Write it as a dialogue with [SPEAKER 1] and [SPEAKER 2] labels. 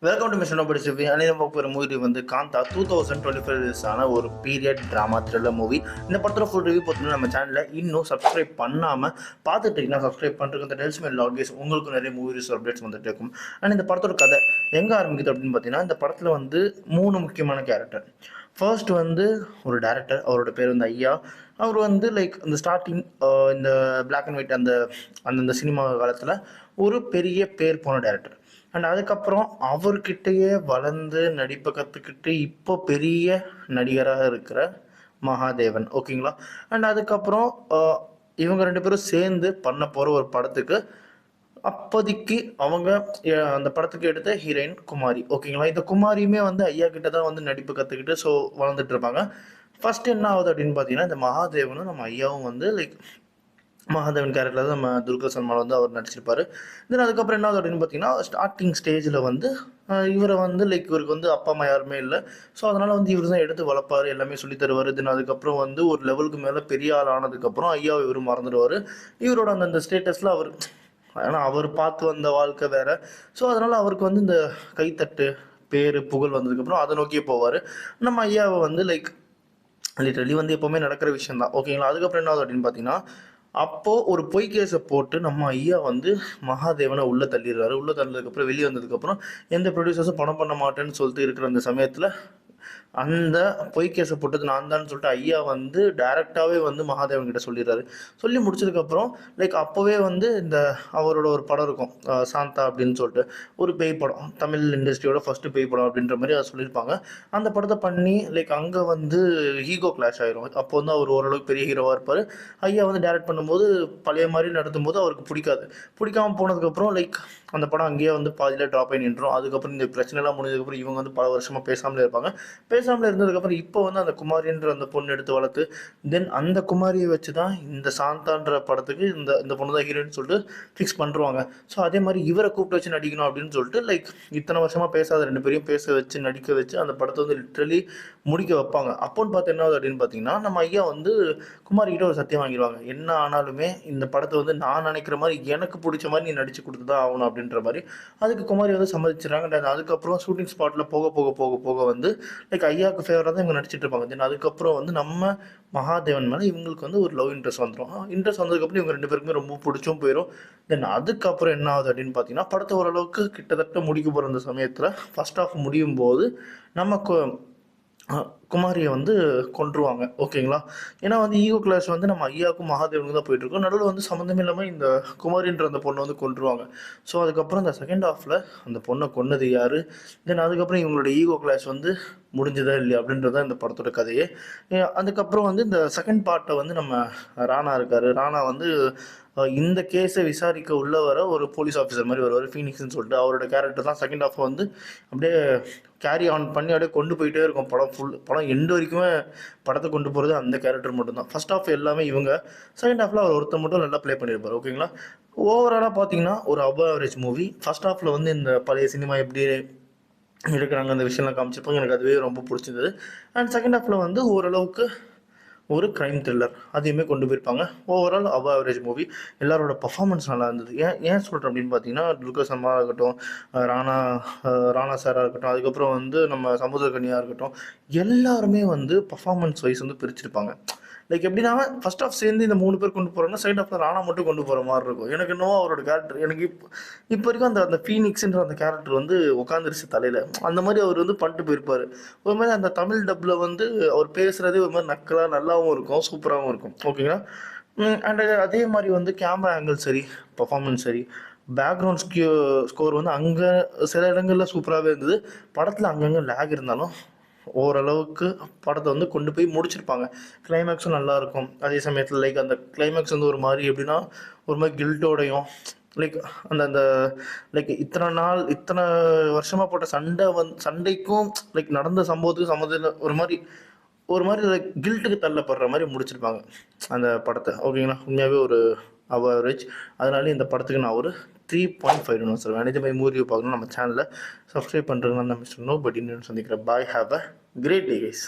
[SPEAKER 1] Welcome to mission nobody CV. அன்னைக்கு பார்க்க போகிற மூவி வந்து காந்தா 2025 ரிலீஸ் ஆன ஒரு பீரியட் ட்ராமா த்ரில்லர் மூவி. இந்த படத்தோட ஃபுல் ரிவ்யூ பார்த்தீங்கன்னா நம்ம சேனலில் இன்னும் சப்ஸ்கிரைப் பண்ணாமல் பார்த்துட்டு இருக்கீங்கன்னா சப்ஸ்கிரைப் பண்ணுறதுக்கு இந்த டெல்ஸ் மேல் லாகேஸ் உங்களுக்கு நிறைய மூவிஸ் அப்டேட்ஸ் வந்துட்டு இருக்கும். அண்ட் இந்த படத்தோட கதை எங்கே ஆரம்பிக்குது அப்படின்னு பார்த்தீங்கன்னா, இந்த படத்தில் வந்து 3 முக்கியமான கேரக்டர். ஃபர்ஸ்ட் வந்து ஒரு டேரக்டர், அவரோட பேர் வந்து ஐயா. அவர் வந்து லைக் இந்த ஸ்டார்டிங் இந்த பிளாக் அண்ட் ஒயிட் அந்த சினிமா காலத்தில் ஒரு பெரிய பேர் போன டேரக்டர். அண்ட் அதுக்கப்புறம் அவர்கிட்டயே வளர்ந்து நடிப்பை கற்றுக்கிட்டு இப்போ பெரிய நடிகராக இருக்கிற மகாதேவன். ஓகேங்களா. அண்ட் அதுக்கப்புறம் இவங்க 2 பேரும் சேர்ந்து பண்ண போகிற ஒரு படத்துக்கு அப்போதைக்கு அவங்க அந்த படத்துக்கு எடுத்த ஹீரோயின் குமாரி. ஓகேங்களா. இந்த குமாரியுமே வந்து ஐயா கிட்ட தான் வந்து நடிப்பு கற்றுக்கிட்டு ஸோ வளர்ந்துட்டு இருப்பாங்க. ஃபர்ஸ்ட் என்ன ஆகுது அப்படின்னு பார்த்தீங்கன்னா, இந்த மகாதேவனும் நம்ம ஐயாவும் வந்து லைக் மகாதேவன் கேரக்டரில் தான் நம்ம துர்கா சல்மான் வந்து அவர் நடிச்சிருப்பாரு. தென் அதுக்கப்புறம் என்ன ஆகுது அப்படின்னு பார்த்தீங்கன்னா, ஸ்டார்டிங் ஸ்டேஜில் வந்து இவரை வந்து லைக் இவருக்கு வந்து அப்பா அம்மா யாருமே இல்லை. ஸோ அதனால் வந்து இவர் தான் எடுத்து வளர்ப்பார், எல்லாமே சொல்லி தருவார். தென் அதுக்கப்புறம் வந்து ஒரு லெவலுக்கு மேலே பெரிய ஆள் ஆனதுக்கப்புறம் ஐயாவை இவர் மறந்துடுவார். இவரோட அந்த ஸ்டேட்டஸில் அவர் ஏன்னா அவர் பார்த்து வந்த வாழ்க்கை வேற. ஸோ அதனால் அவருக்கு வந்து இந்த கைத்தட்டு பேர் புகழ் வந்ததுக்கப்புறம் அதை நோக்கியே போவார். நம்ம ஐயாவை வந்து லைக் லிட்டரலி வந்து எப்போவுமே நடக்கிற விஷயம் தான். ஓகேங்களா. அதுக்கப்புறம் என்ன ஆகுது அப்படின்னு பார்த்தீங்கன்னா, அப்போது ஒரு பொய் கேஸை போட்டு நம்ம ஐயா வந்து மகாதேவனை உள்ளே தள்ளிடுறாரு. உள்ளே தள்ளதுக்கப்புறம் வெளியே வந்ததுக்கப்புறம் எந்த ப்ரொடியூசர்ஸும் பணம் பண்ண மாட்டேன்னு சொல்லிட்டு இருக்கிற அந்த சமயத்தில் அந்த பொய் கேஸை போட்டது நான் தான் சொல்லிட்டு ஐயா வந்து டைரெக்டாகவே வந்து மகாதேவன் கிட்ட சொல்லிடுறாரு. சொல்லி முடிச்சதுக்கப்புறம் லைக் அப்போவே வந்து இந்த அவரோட ஒரு படம் இருக்கும், சாந்தா அப்படின்னு சொல்லிட்டு ஒரு பேய் படம், தமிழ் இண்டஸ்ட்ரியோட ஃபஸ்ட்டு பேய் படம் அப்படின்ற மாதிரி அதை சொல்லியிருப்பாங்க. அந்த படத்தை பண்ணி லைக் அங்கே வந்து ஈகோ கிளாஷ் ஆயிரும். அப்போ வந்து அவர் ஓரளவுக்கு பெரிய ஹீரோவாக இருப்பார். ஐயா வந்து டைரக்ட் பண்ணும்போது பழைய மாதிரி நடத்தும்போது அவருக்கு பிடிக்காது. பிடிக்காமல் போனதுக்கப்புறம் லைக் அந்த படம் அங்கேயே வந்து பாதியில் ட்ராப் ஆகி நின்றோம். அதுக்கப்புறம் இந்த பிரச்சனைலாம் முடிஞ்சதுக்கப்புறம் இவங்க வந்து பல வருஷமாக பேசாமலே இருப்பாங்க. பேசாமல் இருந்ததுக்கப்புறம் இப்போ வந்து அந்த குமாரின்ற அந்த பொண்ணு எடுத்து வளர்த்து தென் அந்த குமாரியை வச்சு தான் இந்த சாந்தான்ற படத்துக்கு இந்த இந்த பொண்ணு தான் ஹீரோன்னு சொல்லிட்டு ஃபிக்ஸ் பண்ணுறாங்க. ஸோ அதே மாதிரி இவரை கூப்பிட்டு வச்சு நடிக்கணும் அப்படின்னு சொல்லிட்டு லைக் இத்தனை வருஷமாக பேசாத 2 பேரையும் பேச வச்சு நடிக்க வச்சு அந்த படத்தை வந்து லிட்ரலி முடிக்க வைப்பாங்க. அப்போன்னு பார்த்து என்ன ஆகுது அப்படின்னு பார்த்தீங்கன்னா, நம்ம ஐயா வந்து குமாரிக்கிட்ட ஒரு சத்தியம் வாங்கிடுவாங்க. என்ன ஆனாலுமே இந்த படத்தை வந்து நான் நினைக்கிற மாதிரி எனக்கு பிடிச்ச மாதிரி நீ நடிச்சு கொடுத்து தான் ஆகணும் அப்படின்ற மாதிரி. அதுக்கு குமாரி வந்து சம்மதிச்சிடறாங்க. அதுக்கப்புறம் ஷூட்டிங் ஸ்பாட்டில் போக போக போக போக வந்து லைக் ஐயாவுக்கு ஃபேவராக தான் இவங்க நடிச்சிட்டு இருப்பாங்க. தென் அதுக்கப்புறம் வந்து நம்ம மகாதேவன் மேலே இவங்களுக்கு வந்து ஒரு லவ் இன்ட்ரெஸ்ட் வந்துடும். இன்ட்ரெஸ்ட் வந்ததுக்கப்புறம் இவங்க 2 பேருக்குமே ரொம்ப பிடிச்சும் போயிடும். தென் அதுக்கப்புறம் என்ன ஆகுது அப்படின்னு பார்த்தீங்கன்னா, படத்தை ஓரளவுக்கு கிட்டத்தட்ட முடிக்க போகிற அந்த சமயத்தில் ஃபர்ஸ்ட் ஆஃப் முடியும் போது நமக்கு குமாரியை வந்து கொன்றுவாங்க. ஓகேங்களா. ஏன்னா வந்து ஈகோ கிளாஸ் வந்து நம்ம ஐயாவுக்கும் மகாதேவனுக்கு தான் போயிட்டுருக்கோம். நடுவில் வந்து சம்மந்தமே இல்லாமல் இந்த குமாரின்ற அந்த பொண்ணை வந்து கொன்றுவாங்க. ஸோ அதுக்கப்புறம் இந்த செகண்ட் ஹாஃபில் அந்த பொண்ணை கொன்னது யார், தென் அதுக்கப்புறம் இவங்களோட ஈகோ கிளாஸ் வந்து முடிஞ்சதா இல்லையா அப்படின்றது தான் இந்த படத்தோட கதையே. அதுக்கப்புறம் வந்து இந்த செகண்ட் பார்ட்டை வந்து நம்ம ராணா இருக்கார். ராணா வந்து இந்த கேஸை விசாரிக்க உள்ள வர ஒரு போலீஸ் ஆஃபீஸர் மாதிரி வருவார், ஃபீனிக்ஸ்னு சொல்லிட்டு. அவரோட கேரக்டர் தான் செகண்ட் ஹாஃப் வந்து அப்படியே கேரி ஆன் பண்ணி அப்படியே கொண்டு போயிட்டே இருக்கும். படம் எண்டு வரைக்குமே படத்தை கொண்டு போகிறது அந்த கேரக்டர் மட்டும்தான். ஃபர்ஸ்ட் ஹாஃப் எல்லாமே இவங்க, செகண்ட் ஹாஃபில் அவர் ஒருத்தர் மட்டும் நல்லா ப்ளே பண்ணியிருப்பார். ஓகேங்களா. ஓவராலாக பார்த்தீங்கன்னா ஒரு அபவ் ஆவரேஜ் மூவி. ஃபர்ஸ்ட் ஹாஃபில் வந்து இந்த பழைய சினிமா எப்படி எடுக்கிறாங்க அந்த விஷயம்லாம் காமிச்சிருப்பாங்க. எனக்கு அதுவே ரொம்ப பிடிச்சிருந்தது. அண்ட் செகண்ட் ஹாஃபில் வந்து ஓரளவுக்கு ஒரு க்ரைம் த்ரில்லர் அதையுமே கொண்டு போயிருப்பாங்க. Overall above average movie. எல்லாரோட பர்ஃபார்மன்ஸ் நல்லா இருந்தது. ஏன் சொல்கிறேன் அப்படின்னு பார்த்தீங்கன்னா, துல்கர் சல்மானாக இருக்கட்டும், ராணா ராணா சாராக இருக்கட்டும், அதுக்கப்புறம் வந்து நம்ம சமுத்திரக்கனியாக இருக்கட்டும், எல்லாருமே வந்து பர்ஃபார்மன்ஸ் வைஸ் வந்து பிரிச்சிருப்பாங்க. லைக் எப்படின்னா ஃபர்ஸ்ட் ஹாஃப் சேர்ந்து இந்த 3 பேர் கொண்டு போகிறாங்கன்னா செகண்ட் ஹாஃபில் ராணா மட்டும் கொண்டு போகிற மாதிரி இருக்கும். எனக்கு இன்னும் அவரோட கேரக்டர் எனக்கு இப்போ வரைக்கும் அந்த அந்த ஃபீனிக்ஸ்ன்ற அந்த கேரக்டர் வந்து உட்காந்துருச்சு தலையில். அந்த மாதிரி அவர் வந்து பண்ணிட்டு போயிருப்பார். ஒரு மாதிரி அந்த தமிழ் டப்பில் வந்து அவர் பேசுகிறதே ஒரு மாதிரி நக்கலாக நல்லாவும் இருக்கும், சூப்பராகவும் இருக்கும். ஓகேங்களா. அண்ட் அதே மாதிரி வந்து கேமரா ஆங்கிள் சரி, பர்ஃபார்மன்ஸ் சரி, பேக்ரவுண்ட் ஸ்கோர் வந்து அங்கே சில இடங்களில் சூப்பராகவே இருந்தது. படத்தில் அங்கங்கே லேக் இருந்தாலும் ஓரளவுக்கு படத்தை வந்து கொண்டு போய் முடிச்சிருப்பாங்க. கிளைமேக்ஸும் நல்லாயிருக்கும். அதே சமயத்தில் லைக் அந்த கிளைமேக்ஸ் வந்து ஒரு மாதிரி எப்படின்னா ஒரு மாதிரி கில்ட்டோடையும் லைக் அந்த அந்த லைக் இத்தனை நாள் இத்தனை வருஷமாக போட்ட சண்டைக்கும் லைக் நடந்த சம்பவத்துக்கும் சம்மந்தம் ஒரு மாதிரி லைக் கில்ட்டுக்கு தள்ளப்படுற மாதிரி முடிச்சிருப்பாங்க அந்த படத்தை. ஓகேங்களா. உண்மையாகவே ஒரு அவரேஜ். அதனால இந்த படத்துக்கு நான் ஒரு 3.5 சொல்லுவேன். இதே மாதிரி மூவி பார்க்கணும் நம்ம சேனலில் சப்ஸ்கிரைப் பண்ணுறதுனால நம்ம மிஸ்டர் நோ பட் இன்னும் சந்திக்கிறேன். Bye, have a great day guys.